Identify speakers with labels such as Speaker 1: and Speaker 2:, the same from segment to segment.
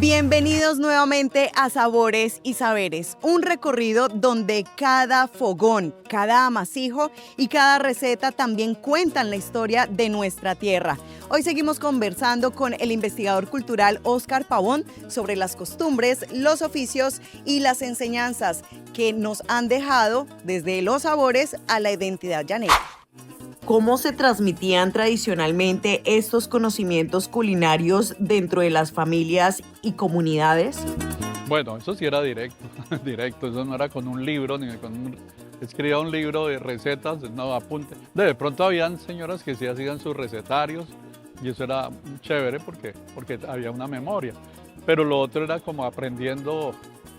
Speaker 1: Bienvenidos nuevamente a Sabores y Saberes, un recorrido donde cada fogón, cada amasijo y cada receta también cuentan la historia de nuestra tierra. Hoy seguimos conversando con el investigador cultural Óscar Pavón sobre las costumbres, los oficios y las enseñanzas que nos han dejado desde los sabores a la identidad llanera. ¿Cómo se transmitían tradicionalmente estos conocimientos culinarios dentro de las familias y comunidades?
Speaker 2: Bueno, eso sí era directo, directo, eso no era con un libro, ni con escribía un libro de recetas, no, apunte. De pronto habían señoras que sí hacían sus recetarios y eso era chévere porque había una memoria. Pero lo otro era como aprendiendo,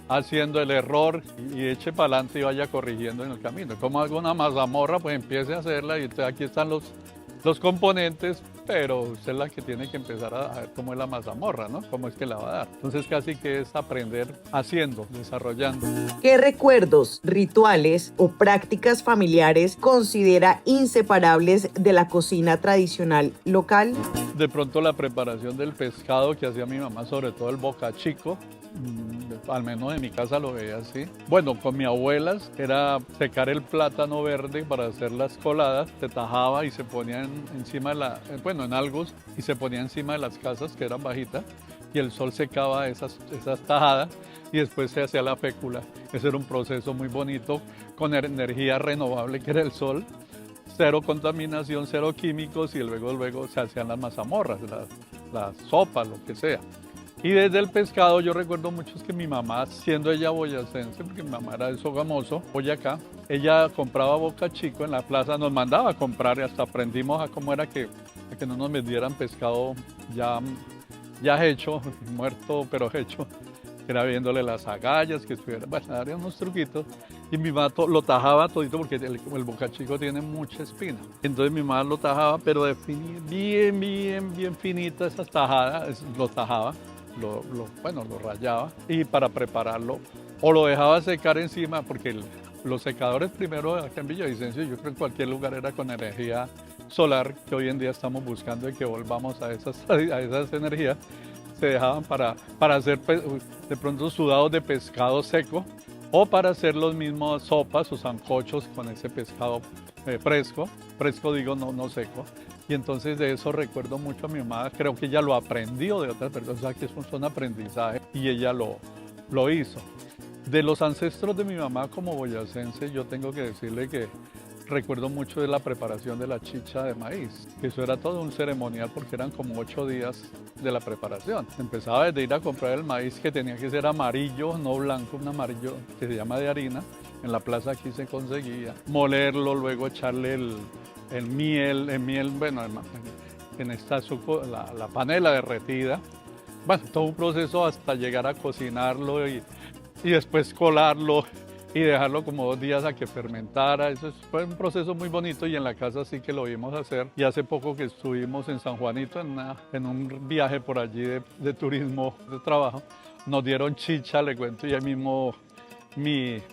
Speaker 2: haciendo el error y eche para adelante y vaya corrigiendo en el camino. Como hago una mazamorra, pues empiece a hacerla y entonces aquí están los componentes, pero usted es la que tiene que empezar a ver cómo es la mazamorra, ¿no? Cómo es que la va a dar. Entonces casi que es aprender haciendo, desarrollando.
Speaker 1: ¿Qué recuerdos, rituales o prácticas familiares considera inseparables de la cocina tradicional local?
Speaker 2: De pronto la preparación del pescado que hacía mi mamá, sobre todo el bocachico, al menos en mi casa lo veía así. Bueno, con mi abuela era secar el plátano verde para hacer las coladas, se tajaba y se ponía encima de en algos, y se ponía encima de las casas que eran bajitas y el sol secaba esas tajadas y después se hacía la fécula. Ese era un proceso muy bonito con energía renovable que era el sol. Cero contaminación, cero químicos y luego se hacían las mazamorras, las sopas, lo que sea. Y desde el pescado yo recuerdo mucho que mi mamá, siendo ella boyacense, porque mi mamá era de Sogamoso, Boyacá, ella compraba bocachico en la plaza, nos mandaba a comprar y hasta aprendimos a cómo era que no nos vendieran pescado ya hecho, muerto pero hecho. Era viéndole las agallas, que estuviera, bueno, haría unos truquitos. Y mi mamá lo tajaba todito porque el bocachico tiene mucha espina. Entonces mi mamá lo tajaba, pero bien finita esas tajadas, lo tajaba, lo rallaba. Y para prepararlo, o lo dejaba secar encima, porque los secadores primero acá en Villavicencio, yo creo que en cualquier lugar era con energía solar, que hoy en día estamos buscando y que volvamos a esas energías. Se dejaban para hacer de pronto sudados de pescado seco o para hacer los mismos sopas o sancochos con ese pescado fresco digo, no seco. Y entonces de eso recuerdo mucho a mi mamá, creo que ella lo aprendió de otras personas, o sea que son aprendizaje y ella lo hizo. De los ancestros de mi mamá como boyacense, yo tengo que decirle que recuerdo mucho de la preparación de la chicha de maíz, que eso era todo un ceremonial porque eran como 8 días de la preparación. Empezaba desde ir a comprar el maíz que tenía que ser amarillo, no blanco, un amarillo que se llama de harina, en la plaza aquí se conseguía, molerlo, luego echarle el miel, bueno, en esta la panela derretida. Bueno, todo un proceso hasta llegar a cocinarlo y después colarlo y dejarlo como 2 días a que fermentara. Eso fue un proceso muy bonito y en la casa sí que lo vimos hacer. Y hace poco que estuvimos en San Juanito en un viaje por allí de turismo, de trabajo, nos dieron chicha, le cuento, y ahí mismo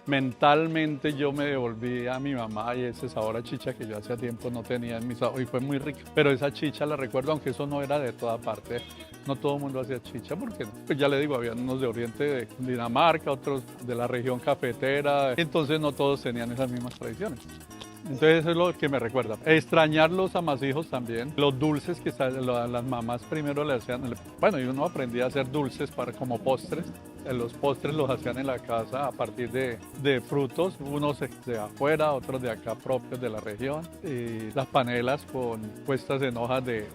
Speaker 2: mentalmente yo me devolví a mi mamá y ese sabor a chicha que yo hacía tiempo no tenía en mi sabor y fue muy rico. Pero esa chicha la recuerdo, aunque eso no era de toda parte, no todo el mundo hacía chicha porque, pues ya le digo, había unos de Oriente, de Dinamarca, otros de la región cafetera, entonces no todos tenían esas mismas tradiciones. Entonces eso es lo que me recuerda. Extrañar los amasijos también, los dulces que las mamás primero le hacían, bueno, y uno aprendía a hacer dulces como postres. Los postres los hacían en la casa a partir de frutos, unos de afuera, otros de acá propios de la región. Y las panelas puestas en hojas de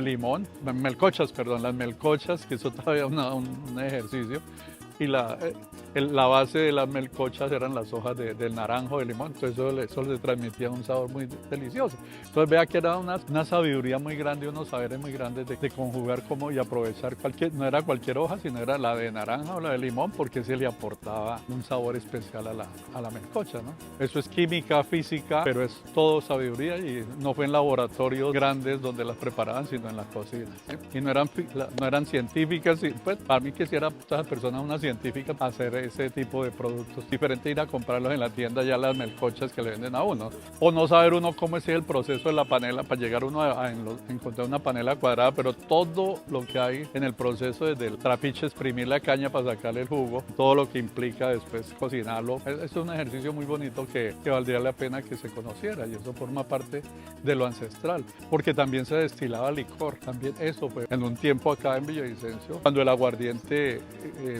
Speaker 2: limón, las melcochas, que eso todavía es un ejercicio. Y la base de las melcochas eran las hojas del naranjo, de limón, entonces eso le transmitía un sabor muy delicioso. Entonces vea que era una sabiduría muy grande, unos saberes muy grandes de conjugar y aprovechar no era cualquier hoja, sino era la de naranja o la de limón, porque se le aportaba un sabor especial a la melcocha, ¿no? Eso es química, física, pero es todo sabiduría y no fue en laboratorios grandes donde las preparaban, sino en la cocina, ¿sí? Y no eran científicas, y pues para mí que si era toda persona una científica, científica hacer ese tipo de productos. Diferente ir a comprarlos en la tienda ya las melcochas que le venden a uno. O no saber uno cómo es el proceso de la panela para llegar uno a encontrar una panela cuadrada, pero todo lo que hay en el proceso desde el trapiche, exprimir la caña para sacarle el jugo, todo lo que implica después cocinarlo. Es un ejercicio muy bonito que valdría la pena que se conociera y eso forma parte de lo ancestral, porque también se destilaba licor, también eso fue en un tiempo acá en Villavicencio, cuando el aguardiente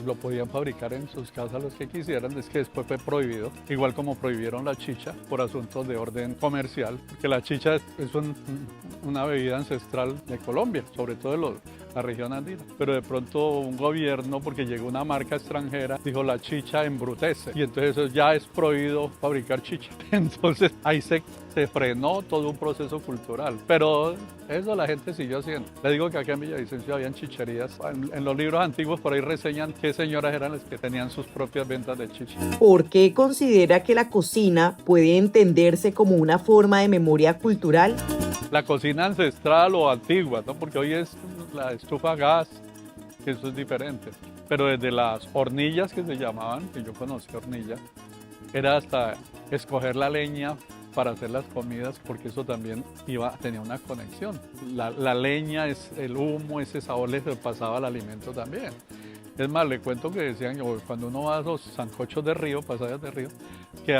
Speaker 2: lo podían fabricar en sus casas los que quisieran, es que después fue prohibido, igual como prohibieron la chicha por asuntos de orden comercial, porque la chicha es una bebida ancestral de Colombia, sobre todo de la región andina, pero de pronto un gobierno, porque llegó una marca extranjera, dijo la chicha embrutece y entonces eso ya es prohibido fabricar chicha. Entonces ahí se frenó todo un proceso cultural, pero eso la gente siguió haciendo. Le digo que acá en Villavicencio habían chicherías, en los libros antiguos por ahí reseñan qué señoras eran las que tenían sus propias ventas de chicha.
Speaker 3: ¿Por qué considera que la cocina puede entenderse como una forma de memoria cultural?
Speaker 2: La cocina ancestral o antigua, ¿no? Porque hoy es la estufa a gas, que eso es diferente. Pero desde las hornillas que se llamaban, que yo conocí hornilla, era hasta escoger la leña para hacer las comidas, porque eso también tenía una conexión. La leña, el humo, ese sabor le pasaba al alimento también. Es más, le cuento que decían que cuando uno va a los sancochos de río, pasadas de río, que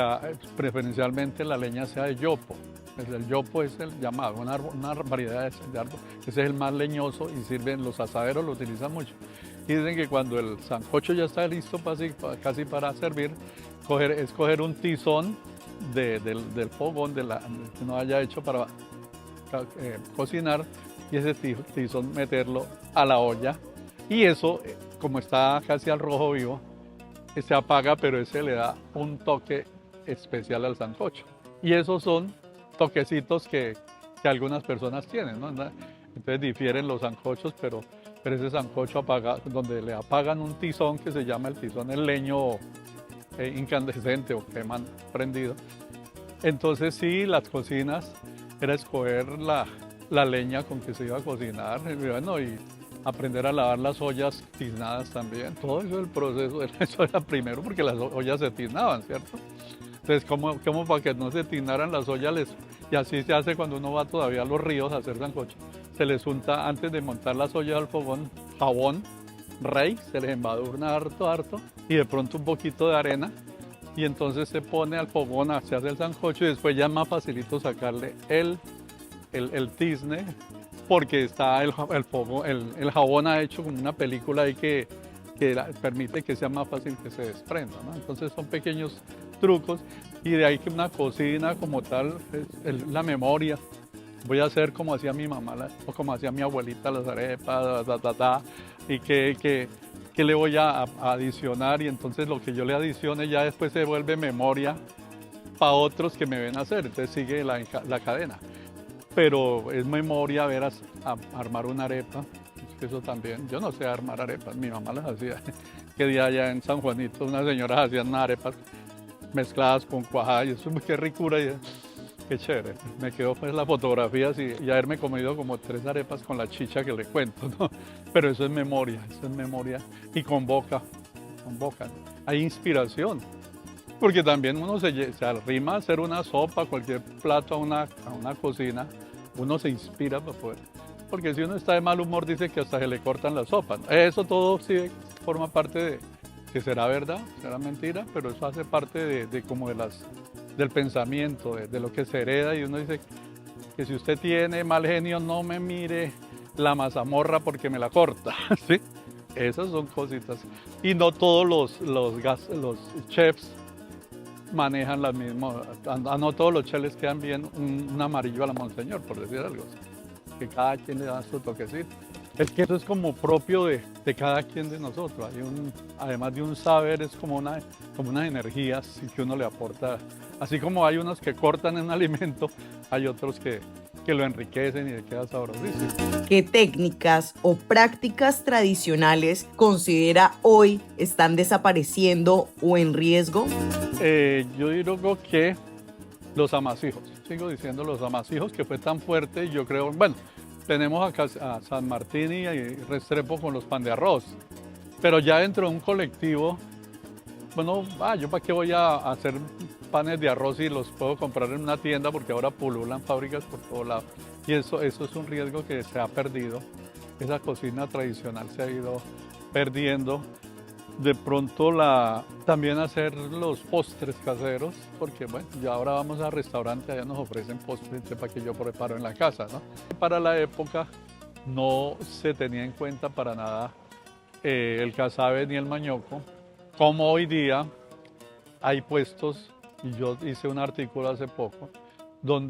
Speaker 2: preferencialmente la leña sea de yopo. El yopo es el llamado, una variedad de árbol. Ese es el más leñoso y sirven, los asaderos lo utilizan mucho. Y dicen que cuando el sancocho ya está listo casi para servir, escoger un tizón del fogón que uno haya hecho para cocinar y ese tizón meterlo a la olla. Y eso, como está casi al rojo vivo, se apaga, pero ese le da un toque especial al sancocho. Y esos son toquecitos que algunas personas tienen, ¿no? Entonces difieren los sancochos, pero ese sancocho apagado, donde le apagan un tizón que se llama el tizón, el leño incandescente o queman prendido. Entonces sí, las cocinas era escoger la leña con que se iba a cocinar, bueno, y aprender a lavar las ollas tiznadas también. Todo eso el proceso, eso era primero porque las ollas se tiznaban, ¿cierto? Entonces, como para que no se tiznaran las ollas, y así se hace cuando uno va todavía a los ríos a hacer sancocho. Se les unta, antes de montar las ollas al fogón, jabón, rey, se les embadurna harto, y de pronto un poquito de arena, y entonces se pone al fogón, se hace el sancocho, y después ya es más facilito sacarle el tizne, porque está el jabón ha hecho como una película ahí que permite que sea más fácil que se desprenda, ¿no? Entonces son pequeños trucos y de ahí que una cocina como tal es la memoria. Voy a hacer como hacía mi mamá o como hacía mi abuelita las arepas, y que le voy a adicionar y entonces lo que yo le adicione ya después se vuelve memoria para otros que me ven hacer, entonces sigue la cadena. Pero es memoria ver armar una arepa, eso también, yo no sé armar arepas, mi mamá las hacía. Que día allá en San Juanito unas señoras hacían unas arepas mezcladas con cuajada y eso, qué ricura y qué chévere. Me quedó pues las fotografías y haberme comido como 3 arepas con la chicha que le cuento, ¿no? Pero eso es memoria y convoca, ¿no? Hay inspiración. Porque también uno se arrima a hacer una sopa, cualquier plato a una cocina, uno se inspira para poder. Porque si uno está de mal humor dice que hasta se le cortan las sopas. Eso todo sí forma parte de, que será verdad, será mentira, pero eso hace parte del pensamiento, de lo que se hereda y uno dice que si usted tiene mal genio no me mire la mazamorra porque me la corta, ¿sí? Esas son cositas. Y no todos los chefs manejan las mismas, no todos los chefs quedan bien un amarillo a la Monseñor, por decir algo. Que cada quien le da su toquecito. Es que eso es como propio de cada quien de nosotros. Además de un saber, es como unas energías que uno le aporta. Así como hay unos que cortan un alimento, hay otros que lo enriquecen y le queda sabrosísimo.
Speaker 3: ¿Qué técnicas o prácticas tradicionales considera hoy están desapareciendo o en riesgo?
Speaker 2: Yo digo que los amasijos, sigo diciendo los amasijos, que fue tan fuerte, yo creo, bueno, tenemos acá a San Martín y Restrepo con los pan de arroz, Pero ya dentro de un colectivo, bueno, ¿yo para qué voy a hacer panes de arroz y los puedo comprar en una tienda? Porque ahora pululan fábricas por todo lado. Y eso es un riesgo que se ha perdido. Esa cocina tradicional se ha ido perdiendo. De pronto también hacer los postres caseros, porque bueno, ya ahora vamos al restaurante, allá nos ofrecen postres para que yo preparo en la casa, ¿no? Para la época no se tenía en cuenta para nada el casabe ni el mañoco, como hoy día hay puestos, y yo hice un artículo hace poco,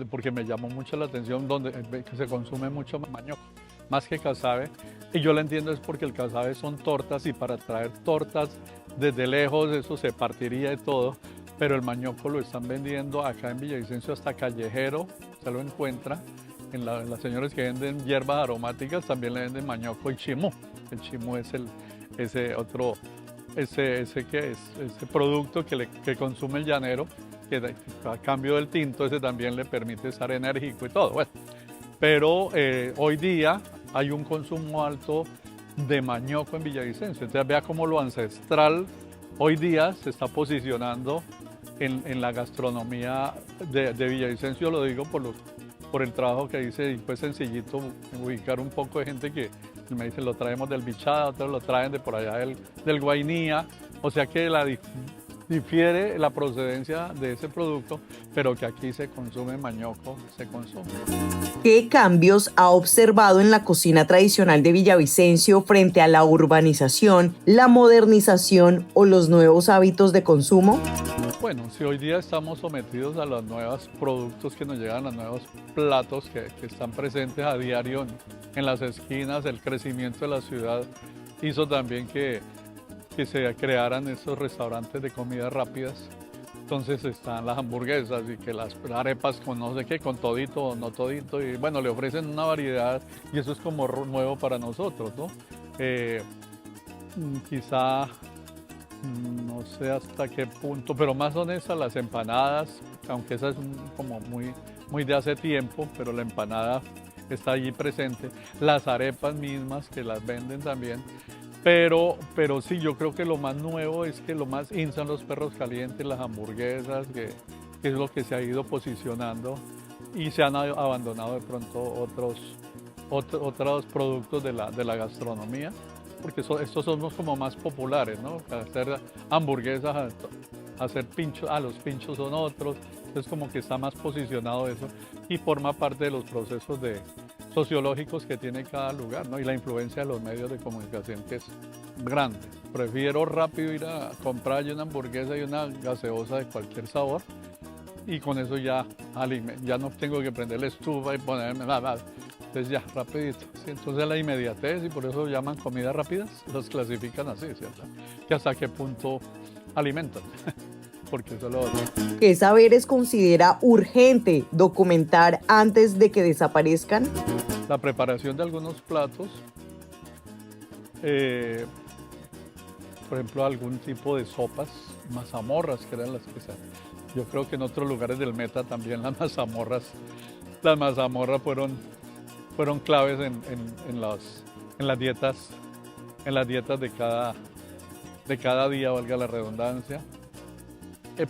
Speaker 2: porque me llamó mucho la atención, donde se consume mucho mañoco, más que casabe. Y yo lo entiendo es porque el casabe son tortas y para traer tortas desde lejos eso se partiría y todo, pero el mañoco lo están vendiendo acá en Villavicencio hasta callejero, se lo encuentra. Las señoras que venden hierbas aromáticas también le venden mañoco y chimú. El chimú es ese producto que consume el llanero, que a cambio del tinto ese también le permite estar enérgico y todo. Bueno, pero hoy día hay un consumo alto de mañoco en Villavicencio. Entonces vea cómo lo ancestral hoy día se está posicionando en la gastronomía de Villavicencio. Lo digo por el trabajo que hice, y fue sencillito ubicar un poco de gente que me dice lo traemos del Bichada, otros lo traen de por allá del Guainía. O sea que difiere la procedencia de ese producto, pero que aquí se consume mañoco, se consume.
Speaker 3: ¿Qué cambios ha observado en la cocina tradicional de Villavicencio frente a la urbanización, la modernización o los nuevos hábitos de consumo?
Speaker 2: Bueno, si hoy día estamos sometidos a los nuevos productos que nos llegan, a los nuevos platos que están presentes a diario en las esquinas, el crecimiento de la ciudad hizo también que se crearan estos restaurantes de comidas rápidas. Entonces están las hamburguesas y que las arepas con no sé qué, con todito o no todito, y bueno, le ofrecen una variedad y eso es como nuevo para nosotros, ¿no? Quizá, no sé hasta qué punto, pero más honestas las empanadas, aunque esa es como muy de hace tiempo, pero la empanada está allí presente, las arepas mismas que las venden también. Pero sí, yo creo que lo más nuevo es que lo más in son los perros calientes, las hamburguesas, que es lo que se ha ido posicionando, y se han abandonado de pronto otros productos de la gastronomía, porque estos son los como más populares, ¿no? Hacer hamburguesas, hacer pinchos, los pinchos son otros, entonces como que está más posicionado eso y forma parte de los procesos sociológicos que tiene cada lugar, ¿no? Y la influencia de los medios de comunicación, que es grande. Prefiero rápido ir a comprar una hamburguesa y una gaseosa de cualquier sabor, y con eso ya no tengo que prender la estufa y ponerme nada. Entonces ya, rapidito. ¿Sí? Entonces la inmediatez, y por eso llaman comidas rápidas, los clasifican así, ¿cierto? Que hasta qué punto alimentan. Porque eso es lo otro.
Speaker 3: ¿Qué saberes considera urgente documentar antes de que desaparezcan?
Speaker 2: La preparación de algunos platos, por ejemplo, algún tipo de sopas, mazamorras, que eran las que yo creo que en otros lugares del Meta también las mazamorras fueron claves en las dietas de cada día, valga la redundancia.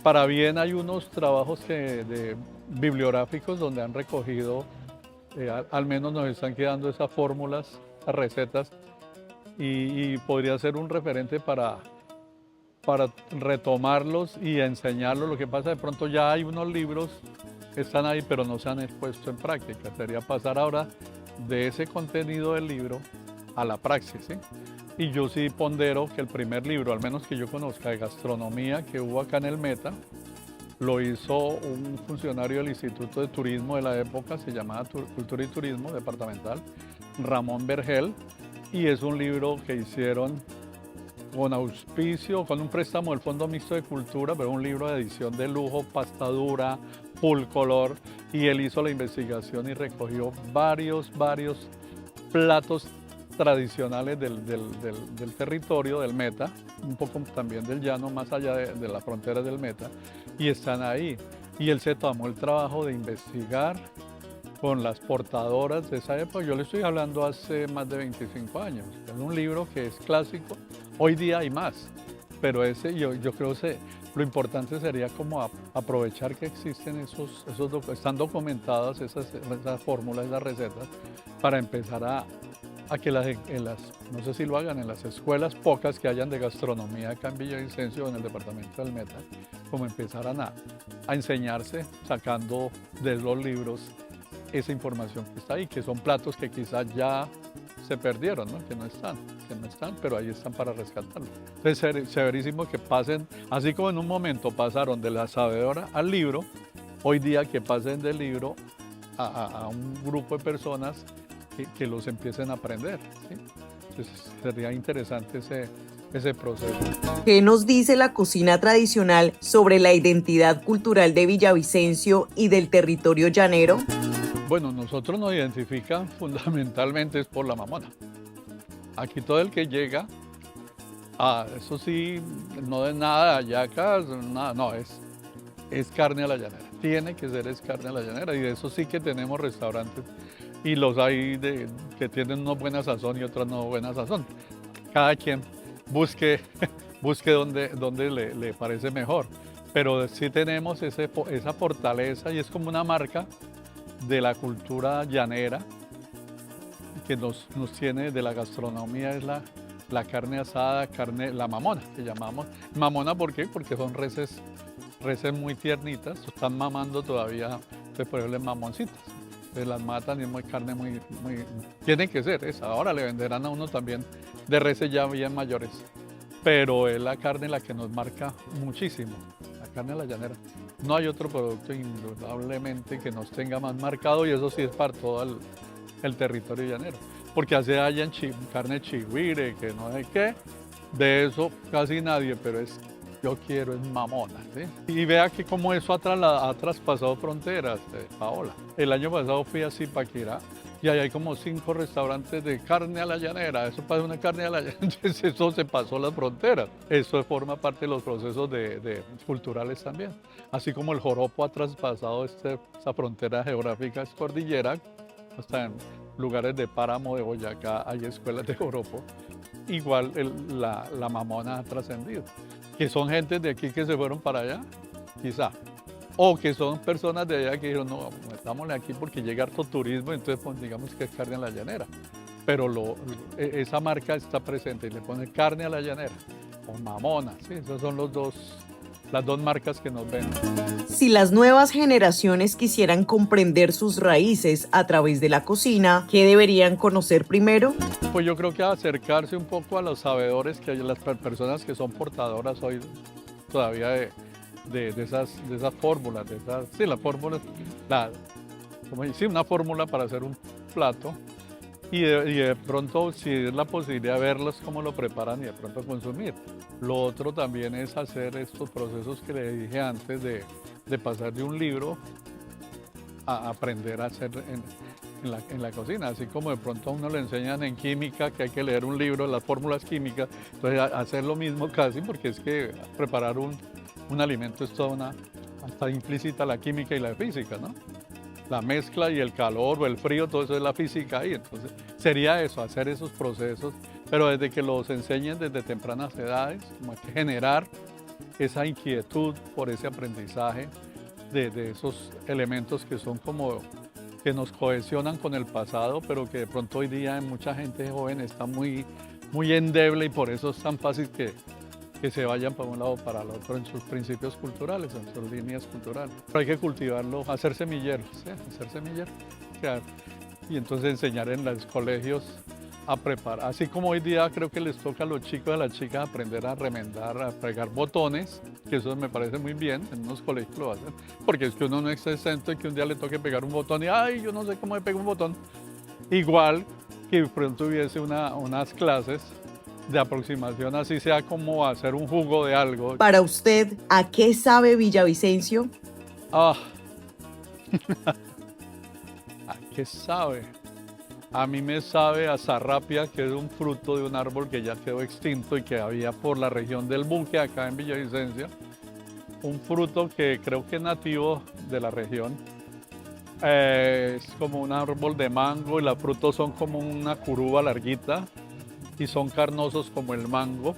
Speaker 2: Para bien hay unos trabajos bibliográficos donde han recogido, al menos nos están quedando esas fórmulas, esas recetas, y podría ser un referente para retomarlos y enseñarlos. Lo que pasa, de pronto ya hay unos libros, están ahí, pero no se han expuesto en práctica. Sería pasar ahora de ese contenido del libro a la praxis, ¿sí? Y yo sí pondero que el primer libro, al menos que yo conozca, de gastronomía que hubo acá en el Meta, lo hizo un funcionario del Instituto de Turismo de la época, se llamaba Cultura y Turismo Departamental, Ramón Vergel, y es un libro que hicieron con auspicio, con un préstamo del Fondo Mixto de Cultura, pero un libro de edición de lujo, pasta dura, full color, y él hizo la investigación y recogió varios platos tradicionales del territorio del Meta, un poco también del llano, más allá de las fronteras del Meta, y están ahí. Y él se tomó el trabajo de investigar con las portadoras de esa época. Yo le estoy hablando hace más de 25 años. Es un libro que es clásico. Hoy día hay más, pero ese yo creo que lo importante sería como aprovechar que existen están documentadas esas fórmulas, esas recetas, para empezar a que no sé si lo hagan en las escuelas pocas que hayan de gastronomía acá en Villavicencio, en el departamento del Meta, como empezaran a enseñarse sacando de los libros esa información que está ahí, que son platos que quizás ya se perdieron, ¿no? que no están, pero ahí están para rescatarlo. Entonces, severísimo que pasen, así como en un momento pasaron de la sabedora al libro, hoy día que pasen del libro a un grupo de personas que los empiecen a aprender. ¿Sí? Entonces, sería interesante ese proceso.
Speaker 3: ¿Qué nos dice la cocina tradicional sobre la identidad cultural de Villavicencio y del territorio llanero?
Speaker 2: Bueno, nosotros nos identifican fundamentalmente es por la mamona. Aquí todo el que llega, eso sí, no de nada, hallacas, nada, no, es carne a la llanera. Tiene que ser carne a la llanera, y de eso sí que tenemos restaurantes, y los hay que tienen una buena sazón y otras no buena sazón. Cada quien busque donde le parece mejor, pero sí tenemos esa fortaleza, y es como una marca de la cultura llanera que nos tiene de la gastronomía. Es la carne asada, la mamona, que llamamos. Mamona, ¿por qué? Porque son reses muy tiernitas, están mamando todavía, entonces por ejemplo mamoncitas. Entonces las matan y es carne muy, tiene que ser esa. Ahora le venderán a uno también de reses ya bien mayores, pero es la carne la que nos marca muchísimo, la carne a la llanera. No hay otro producto indudablemente que nos tenga más marcado, y eso sí es para todo el territorio llanero. Porque así hayan carne chigüire, que no sé qué, de eso casi nadie, pero yo quiero es mamona. ¿Sí? Y vea que como eso ha traspasado fronteras, Paola. El año pasado fui a Zipaquirá y ahí hay como 5 restaurantes de carne a la llanera. Eso pasa una carne a la llanera, entonces eso se pasó las fronteras. Eso forma parte de los procesos culturales también. Así como el joropo ha traspasado esa frontera geográfica, es cordillera, hasta en lugares de páramo de Boyacá hay escuelas de joropo. Igual la mamona ha trascendido. Que son gente de aquí que se fueron para allá, quizá. O que son personas de allá que dijeron, no, metámosle aquí porque llega harto turismo, entonces pues, digamos que es carne a la llanera. Pero esa marca está presente y le pone carne a la llanera o mamona. ¿Sí? Esas son las dos marcas que nos ven.
Speaker 3: Si las nuevas generaciones quisieran comprender sus raíces a través de la cocina, ¿qué deberían conocer primero?
Speaker 2: Pues yo creo que acercarse un poco a los sabedores que hay, las personas que son portadoras hoy todavía de esas fórmulas, las fórmulas, una fórmula para hacer un plato, y de pronto, si es la posibilidad, verlas cómo lo preparan y de pronto consumir. Lo otro también es hacer estos procesos que le dije antes de pasar de un libro a aprender a hacer en la cocina, así como de pronto a uno le enseñan en química que hay que leer un libro, las fórmulas químicas, entonces hacer lo mismo casi, porque es que preparar un alimento es toda hasta implícita la química y la física, ¿no? La mezcla y el calor o el frío, todo eso es la física ahí. Entonces sería eso, hacer esos procesos, pero desde que los enseñen desde tempranas edades, como hay que generar esa inquietud por ese aprendizaje de esos elementos que son como que nos cohesionan con el pasado, pero que de pronto hoy día en mucha gente joven está muy endeble, y por eso es tan fácil que se vayan para un lado o para el otro en sus principios culturales, en sus líneas culturales. Pero hay que cultivarlo, hacer semilleros, ¿sí? Hacer semilleros. Y entonces enseñar en los colegios a preparar. Así como hoy día creo que les toca a los chicos y a las chicas aprender a remendar, a pegar botones, que eso me parece muy bien, en unos colegios lo hacen, porque es que uno no está exento de que un día le toque pegar un botón y ¡ay, yo no sé cómo me pego un botón! Igual que de pronto hubiese unas clases de aproximación, así sea como hacer un jugo de algo.
Speaker 3: Para usted, ¿a qué sabe Villavicencio?
Speaker 2: ¿A qué sabe? A mí me sabe a zarrapia, que es un fruto de un árbol que ya quedó extinto y que había por la región del Buque, acá en Villavicencio. Un fruto que creo que es nativo de la región. Es como un árbol de mango y los frutos son como una curuba larguita y son carnosos como el mango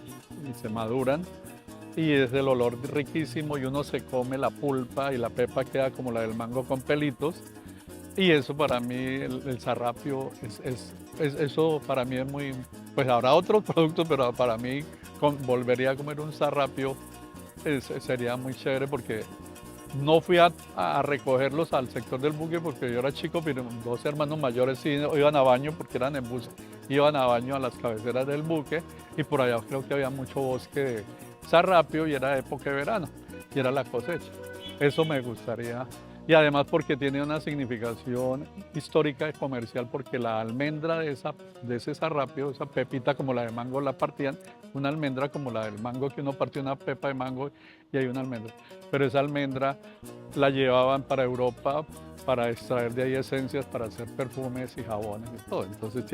Speaker 2: y se maduran. Y es el olor riquísimo y uno se come la pulpa y la pepa queda como la del mango con pelitos. Y eso para mí, el zarrapio, eso para mí es muy, pues habrá otros productos, pero para mí volvería a comer un zarrapio sería muy chévere porque no fui a recogerlos al sector del buque porque yo era chico, pero 2 hermanos mayores sí iban a baño porque eran en bus, iban a baño a las cabeceras del buque y por allá creo que había mucho bosque de zarrapio y era época de verano y era la cosecha. Eso me gustaría. Y además porque tiene una significación histórica y comercial, porque la almendra de ese zarrapio, esa pepita como la de mango la partían, una almendra como la del mango que uno partió una pepa de mango y hay una almendra. Pero esa almendra la llevaban para Europa para extraer de ahí esencias para hacer perfumes y jabones y todo. Entonces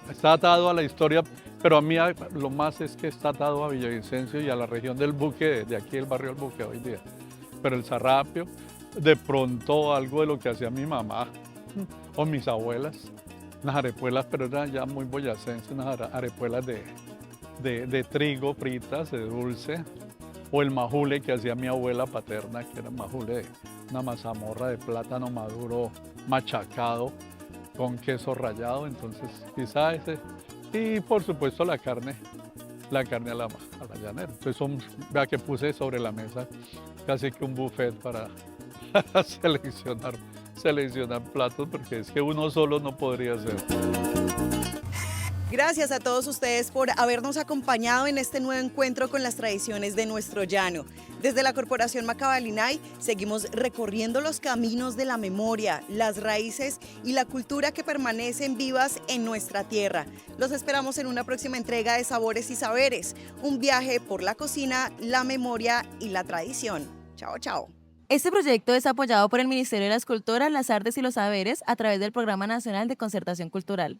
Speaker 2: está atado a la historia, pero a mí lo más es que está atado a Villavicencio y a la región del Buque, de aquí el barrio del Buque hoy día. Pero el zarrapio, de pronto algo de lo que hacía mi mamá o mis abuelas, unas arepuelas, pero eran ya muy boyacenses, unas arepuelas de trigo fritas, de dulce, o el majule que hacía mi abuela paterna, que era majule, una mazamorra de plátano maduro machacado con queso rallado, entonces quizá ese, y por supuesto la carne a la llanera. Entonces vea que puse sobre la mesa casi que un buffet para seleccionar platos, porque es que uno solo no podría hacer.
Speaker 1: Gracias a todos ustedes por habernos acompañado en este nuevo encuentro con las tradiciones de nuestro llano. Desde la Corporación Macabalinay seguimos recorriendo los caminos de la memoria, las raíces y la cultura que permanecen vivas en nuestra tierra. Los esperamos en una próxima entrega de Sabores y Saberes, un viaje por la cocina, la memoria y la tradición. Chao, chao.
Speaker 4: Este proyecto es apoyado por el Ministerio de las Culturas, las Artes y los Saberes a través del Programa Nacional de Concertación Cultural.